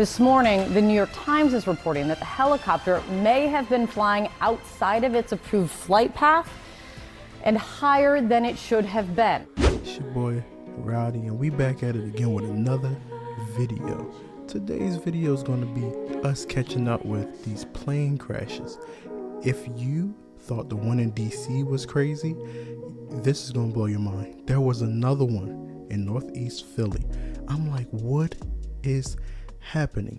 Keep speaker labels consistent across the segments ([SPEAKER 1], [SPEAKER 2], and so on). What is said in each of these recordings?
[SPEAKER 1] This morning, the New York Times is reporting that the helicopter may have been flying outside of its approved flight path and higher than it should have been.
[SPEAKER 2] It's your boy Rowdy, and we back at it again with another video. Today's video is going to be us catching up with these plane crashes. If you thought the one in DC was crazy, this is going to blow your mind. There was another one in Northeast Philly. I'm like, what is happening?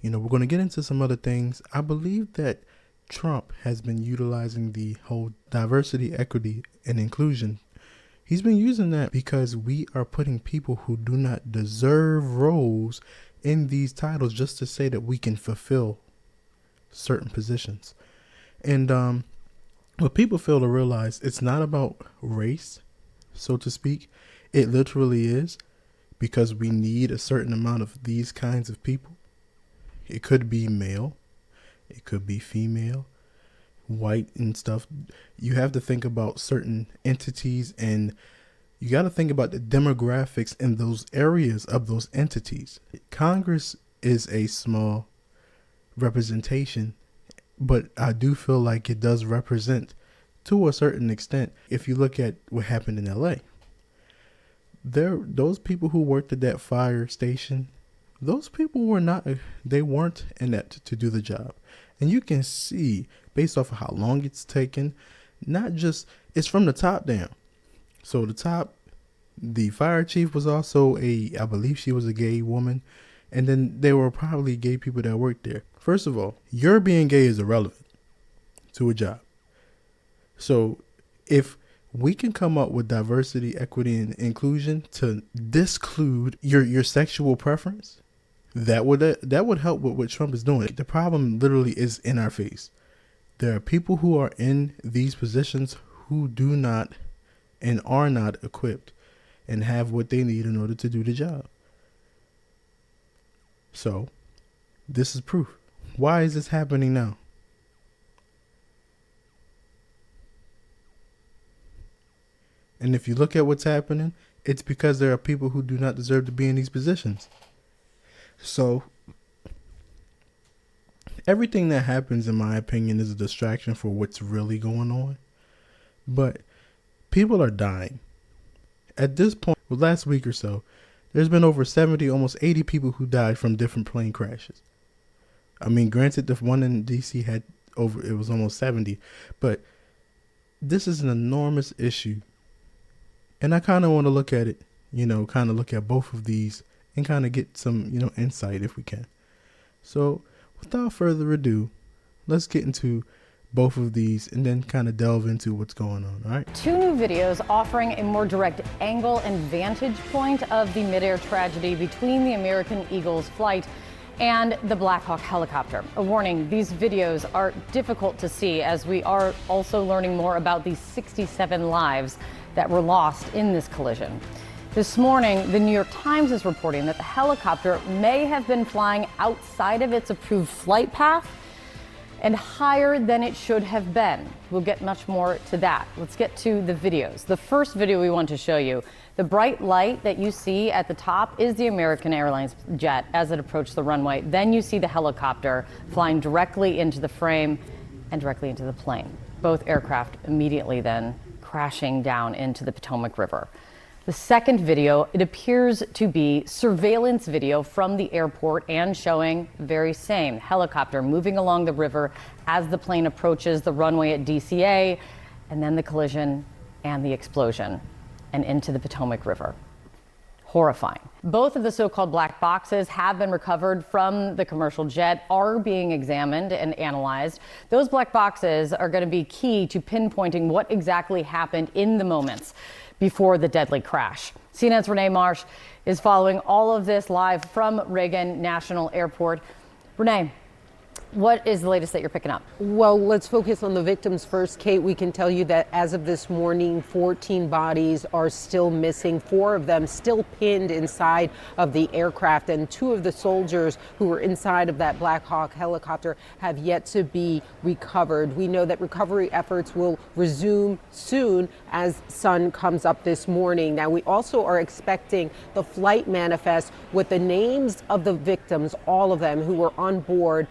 [SPEAKER 2] You know, we're going to get into some other things. I believe that Trump has been utilizing the whole diversity, equity, and inclusion. He's been using that because we are putting people who do not deserve roles in these titles just to say that we can fulfill certain positions. And what people fail to realize, it's not about race, so to speak. It literally is, because we need a certain amount of these kinds of people. It could be male, it could be female, white and stuff. You have to think about certain entities, and you got to think about the demographics in those areas of those entities. Congress is a small representation, but I do feel like it does represent to a certain extent. If you look at what happened in LA, those people who worked at that fire station, those people weren't inept to do the job. And you can see, based off of how long it's taken, not just, it's from the top down. So the fire chief was also I believe she was a gay woman. And then there were probably gay people that worked there. First of all, your being gay is irrelevant to a job. So if we can come up with diversity, equity, and inclusion to disclude your sexual preference, that would help with what Trump is doing. The problem literally is in our face. There are people who are in these positions who do not and are not equipped and have what they need in order to do the job. So this is proof. Why is this happening now? And if you look at what's happening, it's because there are people who do not deserve to be in these positions. So everything that happens, in my opinion, is a distraction for what's really going on. But people are dying. At this point, well, last week or so, there's been over 70, almost 80 people who died from different plane crashes. I mean, granted, the one in DC it was almost 70, but this is an enormous issue. And I kind of want to look at it, kind of look at both of these and kind of get some, insight if we can. So without further ado, let's get into both of these and then kind of delve into what's going on. All right.
[SPEAKER 1] Two new videos offering a more direct angle and vantage point of the midair tragedy between the American Eagle's flight and the Black Hawk helicopter. A warning, these videos are difficult to see as we are also learning more about the 67 lives that were lost in this collision. This morning, the New York Times is reporting that the helicopter may have been flying outside of its approved flight path and higher than it should have been. We'll get much more to that. Let's get to the videos. The first video we want to show you, the bright light that you see at the top is the American Airlines jet as it approached the runway. Then you see the helicopter flying directly into the frame and directly into the plane. Both aircraft immediately then crashing down into the Potomac River. The second video, it appears to be surveillance video from the airport and showing the very same helicopter moving along the river as the plane approaches the runway at DCA, and then the collision and the explosion and into the Potomac River. Horrifying. Both of the so-called black boxes have been recovered from the commercial jet, are being examined and analyzed. Those black boxes are going to be key to pinpointing what exactly happened in the moments before the deadly crash. CNN's Renee Marsh is following all of this live from Reagan National Airport. Renee, What is the latest that you're picking up?
[SPEAKER 3] Well, let's focus on the victims first, Kate. We can tell you that as of this morning, 14 bodies are still missing, 4 of them still pinned inside of the aircraft, and 2 of the soldiers who were inside of that Black Hawk helicopter have yet to be recovered. We know that recovery efforts will resume soon as sun comes up this morning. Now, we also are expecting the flight manifest with the names of the victims, all of them who were on board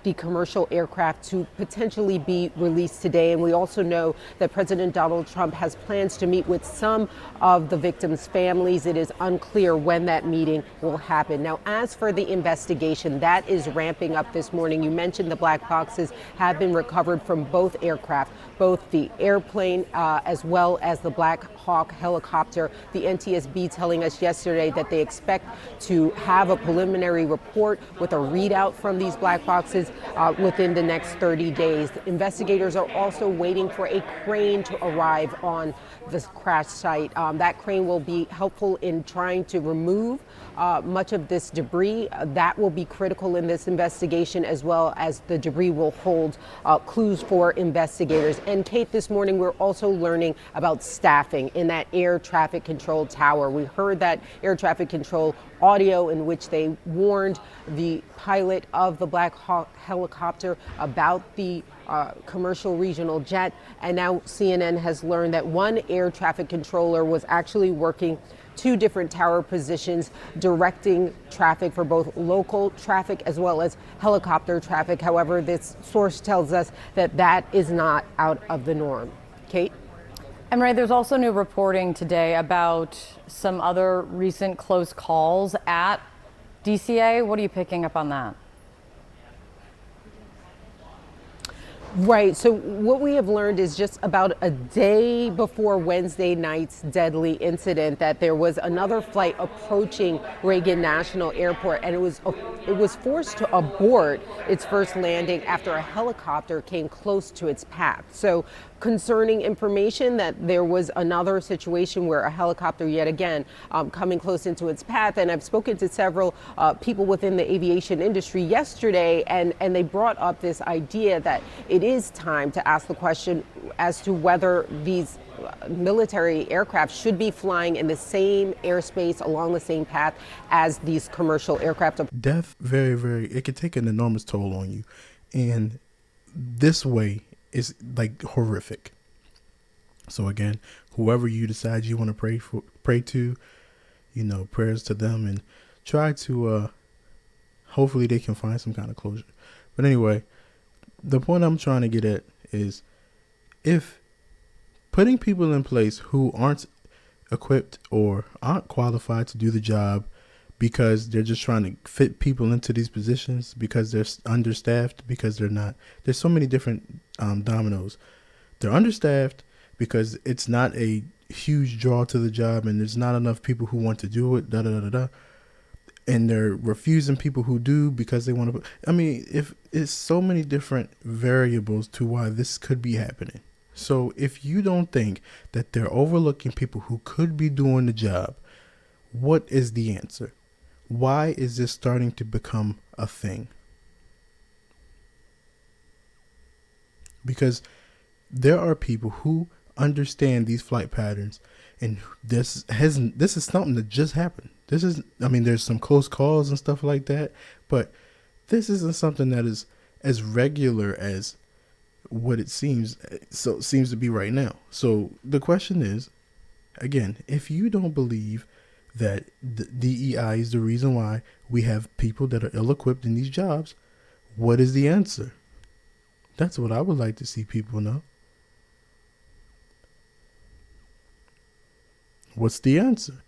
[SPEAKER 3] the commercial aircraft, to potentially be released today. And we also know that President Donald Trump has plans to meet with some of the victims' families. It is unclear when that meeting will happen. Now, as for the investigation, that is ramping up this morning. You mentioned the black boxes have been recovered from both aircraft, both the airplane as well as the Black Hawk helicopter. The NTSB telling us yesterday that they expect to have a preliminary report with a readout from these black boxes within the next 30 days. Investigators are also waiting for a crane to arrive on this crash site. That crane will be helpful in trying to remove much of this debris. That will be critical in this investigation, as well as the debris will hold clues for investigators. And Kate, this morning we're also learning about staffing in that air traffic control tower. We heard that air traffic control audio in which they warned the pilot of the Black Hawk helicopter about the commercial regional jet. And now CNN has learned that one air traffic controller was actually working 2 different tower positions, directing traffic for both local traffic as well as helicopter traffic. However, this source tells us that that is not out of the norm. Kate?
[SPEAKER 1] And Ray, there's also new reporting today about some other recent close calls at DCA. What are you picking up on that?
[SPEAKER 3] Right. So what we have learned is just about a day before Wednesday night's deadly incident that there was another flight approaching Reagan National Airport, and it was forced to abort its first landing after a helicopter came close to its path. So concerning information that there was another situation where a helicopter yet again coming close into its path. And I've spoken to several people within the aviation industry yesterday, and they brought up this idea that it is time to ask the question as to whether these military aircraft should be flying in the same airspace along the same path as these commercial aircraft.
[SPEAKER 2] Death, it could take an enormous toll on you. And this way is like horrific. So again, whoever you decide you want to pray to, prayers to them, and try to, hopefully they can find some kind of closure. But anyway, the point I'm trying to get at is, if putting people in place who aren't equipped or aren't qualified to do the job because they're just trying to fit people into these positions, because they're understaffed, because they're not, there's so many different dominoes. They're understaffed because it's not a huge draw to the job and there's not enough people who want to do it, and they're refusing people who do because they want to. If it's so many different variables to why this could be happening. So if you don't think that they're overlooking people who could be doing the job, what is the answer? Why is this starting to become a thing? Because there are people who understand these flight patterns, and this is something that just happened. There's some close calls and stuff like that, but this isn't something that is as regular as what it seems to be right now. So the question is, again, if you don't believe that the DEI is the reason why we have people that are ill-equipped in these jobs, what is the answer? That's what I would like to see people know. What's the answer?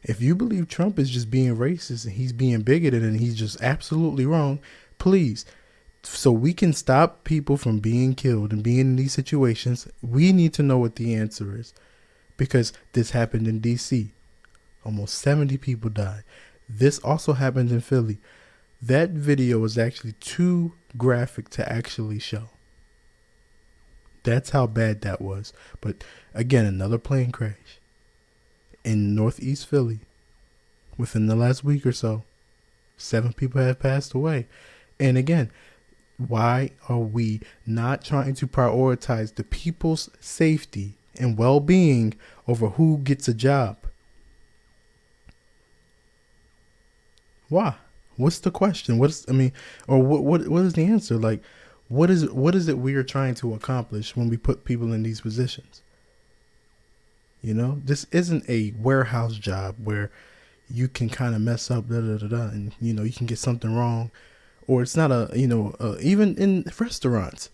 [SPEAKER 2] If you believe Trump is just being racist and he's being bigoted and he's just absolutely wrong, please, so we can stop people from being killed and being in these situations, we need to know what the answer is. Because this happened in D.C. Almost 70 people died. This also happened in Philly. That video was actually too graphic to actually show. That's how bad that was. But again, another plane crash in Northeast Philly within the last week or so. 7 people have passed away. And again, why are we not trying to prioritize the people's safety and well-being over who gets a job? Why? What's the question? What is the answer? Like, what is it we are trying to accomplish when we put people in these positions? You know, this isn't a warehouse job where you can kind of mess up, and you can get something wrong, or it's not even in restaurants.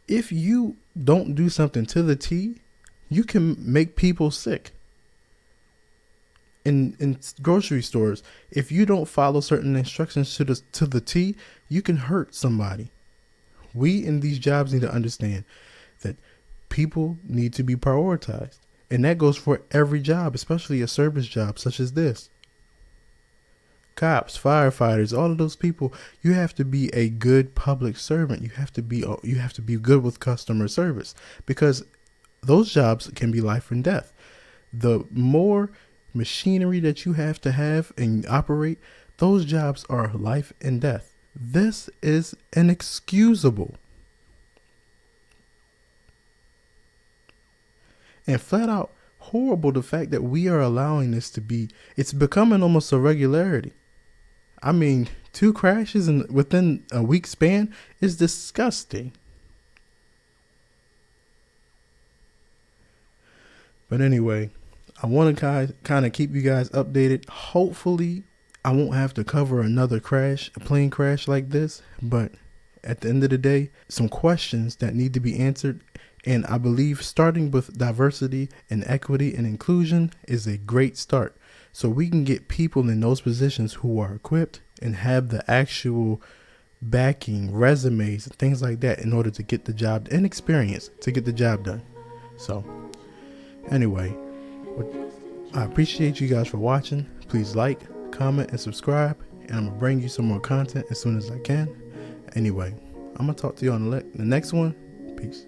[SPEAKER 2] If you don't do something to the T, you can make people sick. In grocery stores, if you don't follow certain instructions to the T, you can hurt somebody. We in these jobs need to understand that people need to be prioritized. And that goes for every job, especially a service job such as this. Cops, firefighters, all of those people, you have to be a good public servant. You have to be good with customer service, because those jobs can be life and death. The more machinery that you have to have and operate, those jobs are life and death. This is inexcusable. And flat out horrible, the fact that we are allowing this to be, it's becoming almost a regularity. I mean, 2 crashes within a week span is disgusting. But anyway, I want to kind of keep you guys updated. Hopefully, I won't have to cover another crash, a plane crash like this. But at the end of the day, some questions that need to be answered. And I believe starting with diversity and equity and inclusion is a great start. So we can get people in those positions who are equipped and have the actual backing, resumes, and things like that in order to get the job, and experience to get the job done. So anyway, I appreciate you guys for watching. Please like, comment, and subscribe. And I'm going to bring you some more content as soon as I can. Anyway, I'm going to talk to you on the next one. Peace.